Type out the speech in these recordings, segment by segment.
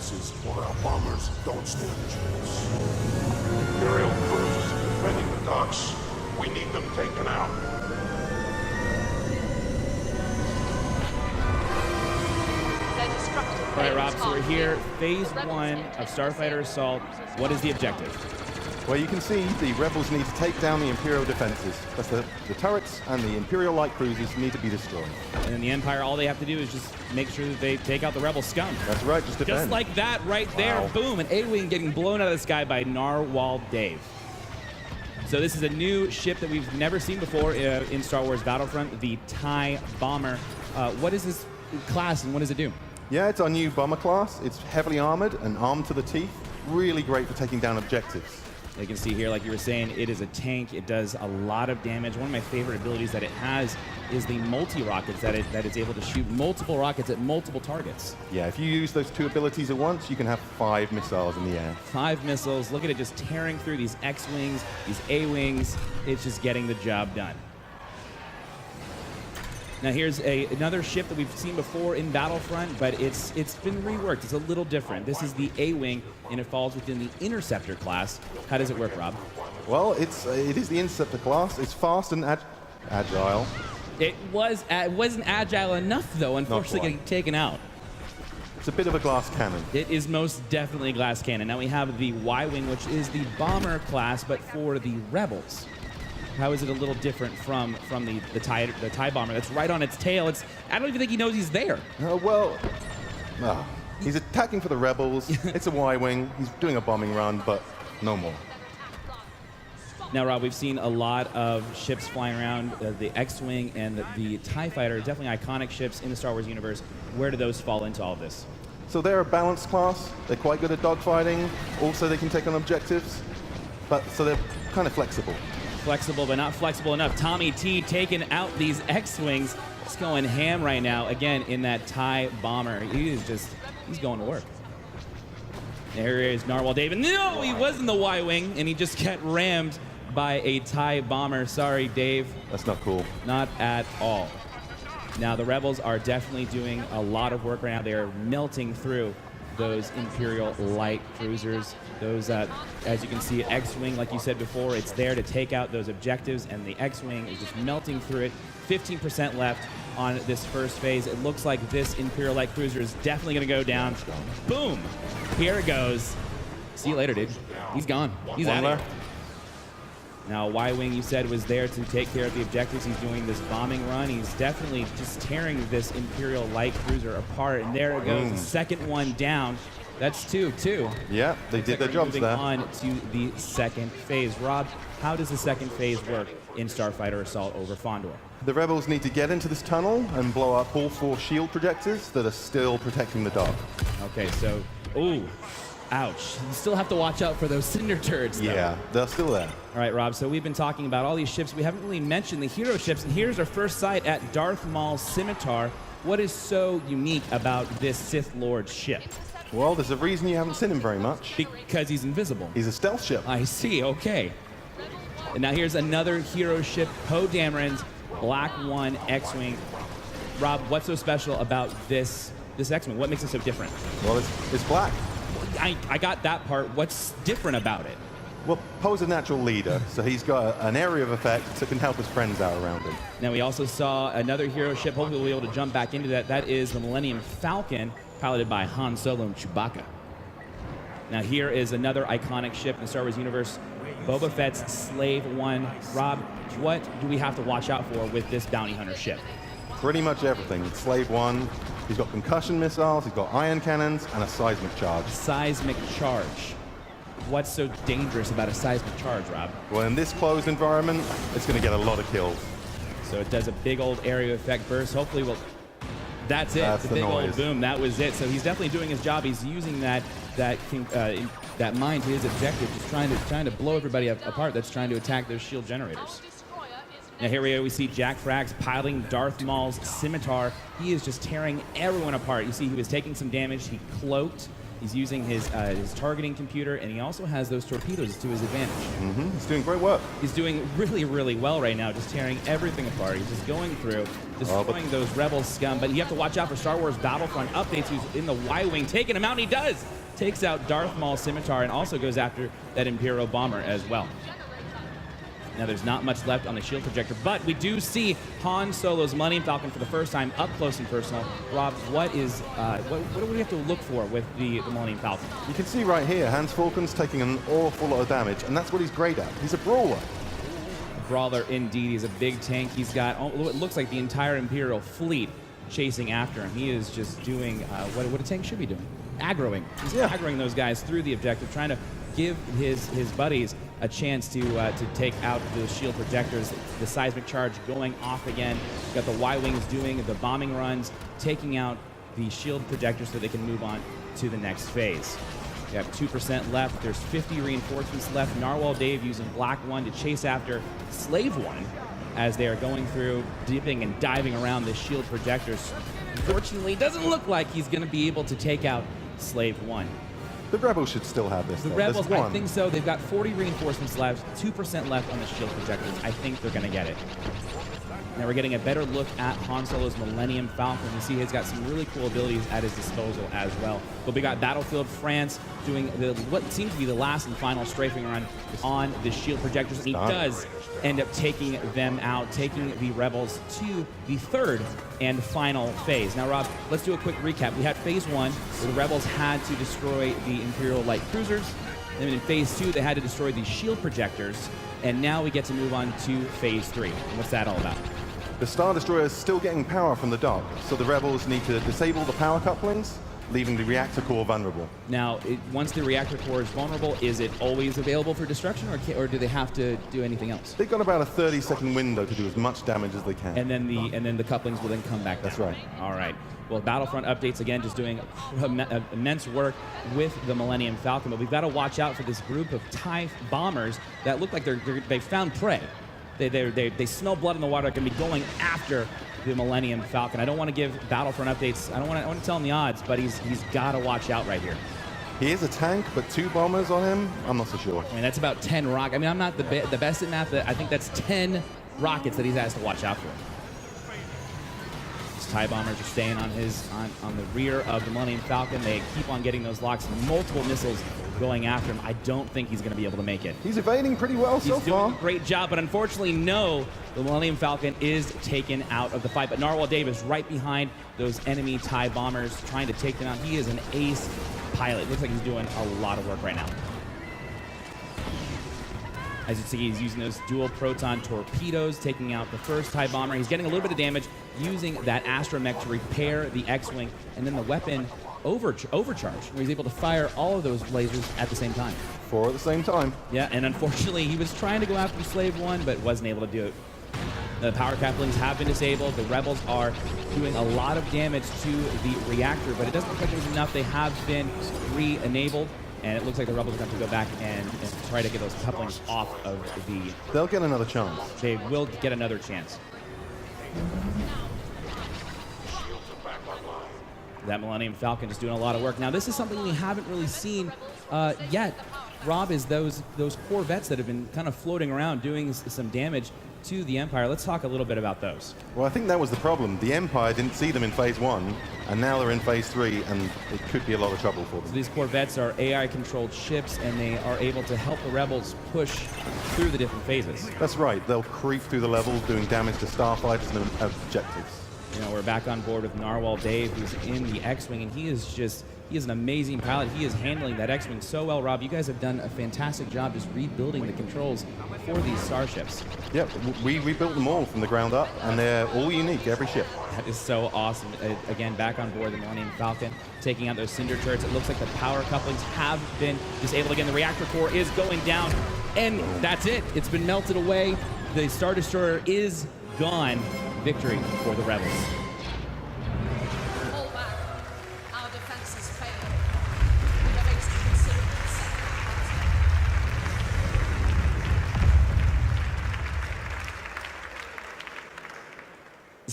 defenses, or our bombers don't stand a chance. Imperial cruisers are defending the docks. We need them taken out. All right, Rob, so we're here, phase 1 of Starfighter Assault. What is the objective? Well, you can see the rebels need to take down the Imperial defenses. That's the turrets and the Imperial light cruisers need to be destroyed. And then the Empire, all they have to do is just make sure that they take out the rebel scum. That's right, just defend. Just like that right there. Wow. Boom, an A-Wing getting blown out of the sky by Narwhal Dave. So this is a new ship that we've never seen before in Star Wars Battlefront, the TIE Bomber. What is this class and what does it do? Yeah, it's our new bomber class. It's heavily armored and armed to the teeth. Really great for taking down objectives. You can see here, like you were saying, it is a tank. It does a lot of damage. One of my favorite abilities that it has is the multi-rockets, that it's able to shoot multiple rockets at multiple targets. Yeah, if you use those two abilities at once, you can have 5 missiles in the air. 5 missiles. Look at it just tearing through these X-Wings, these A-Wings. It's just getting the job done. Now here's another ship that we've seen before in Battlefront, but it's been reworked. It's a little different. This is the A-Wing, and it falls within the Interceptor class. How does it work, Rob? Well, it is the Interceptor class. It's fast and agile. It wasn't agile enough, though, unfortunately, getting taken out. It's a bit of a glass cannon. It is most definitely a glass cannon. Now we have the Y-Wing, which is the bomber class, but for the rebels. How is it a little different from the TIE bomber that's right on its tail? I don't even think he knows he's there. He's attacking for the rebels. It's a Y-Wing. He's doing a bombing run, but no more. Now, Rob, we've seen a lot of ships flying around, the X-Wing and the TIE Fighter, definitely iconic ships in the Star Wars universe. Where do those fall into all of this? So they're a balanced class. They're quite good at dogfighting. Also, they can take on objectives. So they're kind of flexible. Flexible, but not flexible enough. Tommy T taking out these X-Wings. He's going ham right now, again, in that TIE bomber. He's going to work. There is Narwhal Dave. No, he was in the Y-Wing, and he just got rammed by a TIE bomber. Sorry, Dave. That's not cool. Not at all. Now, the Rebels are definitely doing a lot of work right now. They are melting through those Imperial light cruisers. Those, as you can see, X-Wing, like you said before, it's there to take out those objectives, and the X-Wing is just melting through it. 15% left on this first phase. It looks like this Imperial light cruiser is definitely going to go down. Boom! Here it goes. See you later, dude. He's gone. He's out of here. Now, Y-Wing, you said, was there to take care of the objectives. He's doing this bombing run. He's definitely just tearing this Imperial light cruiser apart. And there it goes, the second one down. That's two. Yeah, they did their jobs there. Moving on to the second phase. Rob, how does the second phase work in Starfighter Assault over Fondor? The rebels need to get into this tunnel and blow up all 4 shield projectors that are still protecting the dock. Okay, so, ooh. Ouch. You still have to watch out for those cinder turrets, though. Yeah, they're still there. All right, Rob, so we've been talking about all these ships. We haven't really mentioned the hero ships, and here's our first sight at Darth Maul's Scimitar. What is so unique about this Sith Lord ship? Well, there's a reason you haven't seen him very much. Because he's invisible. He's a stealth ship. I see, okay. And now here's another hero ship, Poe Dameron's Black 1 X-Wing. Rob, what's so special about this X-Wing? What makes it so different? Well, it's black. I got that part. What's different about it? Well, Poe's a natural leader, so he's got an area of effect that can help his friends out around him. Now, we also saw another hero ship. Hopefully, we'll be able to jump back into that. That is the Millennium Falcon, piloted by Han Solo and Chewbacca. Now, here is another iconic ship in the Star Wars universe, Boba Fett's Slave 1. Rob, what do we have to watch out for with this bounty hunter ship? Pretty much everything. It's Slave 1. He's got concussion missiles, he's got ion cannons, and a seismic charge. Seismic charge. What's so dangerous about a seismic charge, Rob? Well, in this closed environment, it's going to get a lot of kills. So it does a big old area effect burst. Hopefully we'll... That's it. That's the the big noise. Old boom. That was it. So he's definitely doing his job. He's using that mine to his objective, just trying to blow everybody apart that's trying to attack those shield generators. Now here we see Jack Frags piloting Darth Maul's Scimitar. He is just tearing everyone apart. You see he was taking some damage. He cloaked, He's using his targeting computer, and he also has those torpedoes to his advantage. He's doing great work. He's doing really, really well right now, just tearing everything apart. He's just going through, destroying those rebel scum. But you have to watch out for Star Wars Battlefront updates. Who's in the Y-Wing, taking him out, and he does! Takes out Darth Maul's scimitar and also goes after that Imperial bomber as well. Now, there's not much left on the shield projector, but we do see Han Solo's Millennium Falcon for the first time up close and personal. Rob, what do we have to look for with the Millennium Falcon? You can see right here, Hans Falcon's taking an awful lot of damage, and that's what he's great at. He's a brawler. A brawler indeed. He's a big tank. He's got, it looks like the entire Imperial fleet chasing after him. He is just doing what a tank should be doing. Aggroing. He's aggroing those guys through the objective, trying to give his buddies a chance to take out the shield projectors. The seismic charge going off again. Got the Y-Wings doing the bombing runs, taking out the shield projectors so they can move on to the next phase. We have 2% left. There's 50 reinforcements left. Narwhal Dave using Black 1 to chase after Slave 1 as they are going through, dipping and diving around the shield projectors. Unfortunately, it doesn't look like he's going to be able to take out Slave 1. The Rebels should still have this. The Rebels, I think so. They've got 40 reinforcements left, 2% left on the shield projectors. I think they're going to get it. Now we're getting a better look at Han Solo's Millennium Falcon. You see he's got some really cool abilities at his disposal as well. But we got Battlefield France doing what seems to be the last and final strafing run on the shield projectors. And he does end up taking them out, taking the Rebels to the third and final phase. Now, Rob, let's do a quick recap. We had phase 1, where the Rebels had to destroy the Imperial light cruisers. Then in phase 2, they had to destroy the shield projectors. And now we get to move on to phase 3. What's that all about? The Star Destroyer is still getting power from the dock, so the Rebels need to disable the power couplings, leaving the reactor core vulnerable. Now, once the reactor core is vulnerable, is it always available for destruction, or do they have to do anything else? They've got about a 30-second window to do as much damage as they can. And then the couplings will then come back down. That's right. All right. Well, Battlefront updates, again, just doing immense work with the Millennium Falcon. But we've got to watch out for this group of TIE bombers that look like they found prey. They smell blood in the water. They're going to be going after the Millennium Falcon. I don't want to give Battlefront updates. I want to tell him the odds, but he's got to watch out right here. He is a tank, but 2 bombers on him, I'm not so sure. I mean, that's about 10 rockets. I mean, I'm not the best at math. I think that's 10 rockets that he has to watch out for. These TIE bombers are staying on the rear of the Millennium Falcon. They keep on getting those locks. Multiple missiles going after him. I don't think he's going to be able to make it. He's evading pretty well so far. He's doing a great job, but unfortunately, no. The Millennium Falcon is taken out of the fight, but Narwhal Dave is right behind those enemy TIE bombers, trying to take them out. He is an ace pilot. Looks like he's doing a lot of work right now. As you see, he's using those dual proton torpedoes, taking out the first TIE bomber. He's getting a little bit of damage using that astromech to repair the X-Wing, and then the weapon overcharge, where he's able to fire all of those lasers at the same time. 4 at the same time. Yeah, and unfortunately, he was trying to go after Slave 1, but wasn't able to do it. The power couplings have been disabled. The Rebels are doing a lot of damage to the reactor, but it doesn't look like there's enough. They have been re-enabled, and it looks like the Rebels are going to have to go back and try to get those couplings off of the... They'll get another chance. They will get another chance. That Millennium Falcon is doing a lot of work. Now, this is something we haven't really seen yet, Rob, is those Corvettes that have been kind of floating around doing some damage to the Empire. Let's talk a little bit about those. Well, I think that was the problem. The Empire didn't see them in phase 1, and now they're in phase 3, and it could be a lot of trouble for them. So these Corvettes are AI-controlled ships, and they are able to help the Rebels push through the different phases. That's right. They'll creep through the levels, doing damage to starfighters and objectives. You know, we're back on board with Narwhal Dave, who's in the X-Wing, and he is an amazing pilot. He is handling that X-Wing so well. Rob, you guys have done a fantastic job just rebuilding the controls for these starships. Yep, we rebuilt them all from the ground up, and they're all unique, every ship. That is so awesome. Again, back on board the Millennium Falcon, taking out those cinder turrets. It looks like the power couplings have been disabled again. The reactor core is going down, and that's it. It's been melted away. The Star Destroyer is gone. Victory for the Rebels. Hold back. Our defenses failed. We have faced considerable setbacks.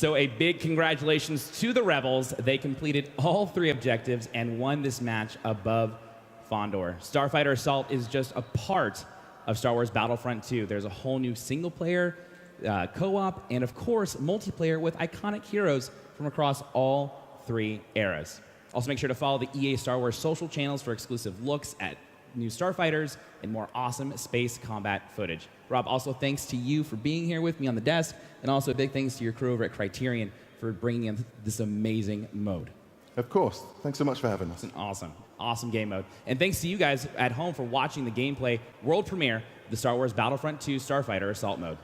So a big congratulations to the Rebels. They completed all 3 objectives and won this match above Fondor. Starfighter Assault is just a part of Star Wars Battlefront 2. There's a whole new single-player, co-op, and of course, multiplayer with iconic heroes from across all 3 eras. Also, make sure to follow the EA Star Wars social channels for exclusive looks at new starfighters and more awesome space combat footage. Rob, also thanks to you for being here with me on the desk, and also a big thanks to your crew over at Criterion for bringing in this amazing mode. Of course. Thanks so much for having us. It's an awesome game mode. And thanks to you guys at home for watching the gameplay world premiere of the Star Wars Battlefront 2 Starfighter Assault mode.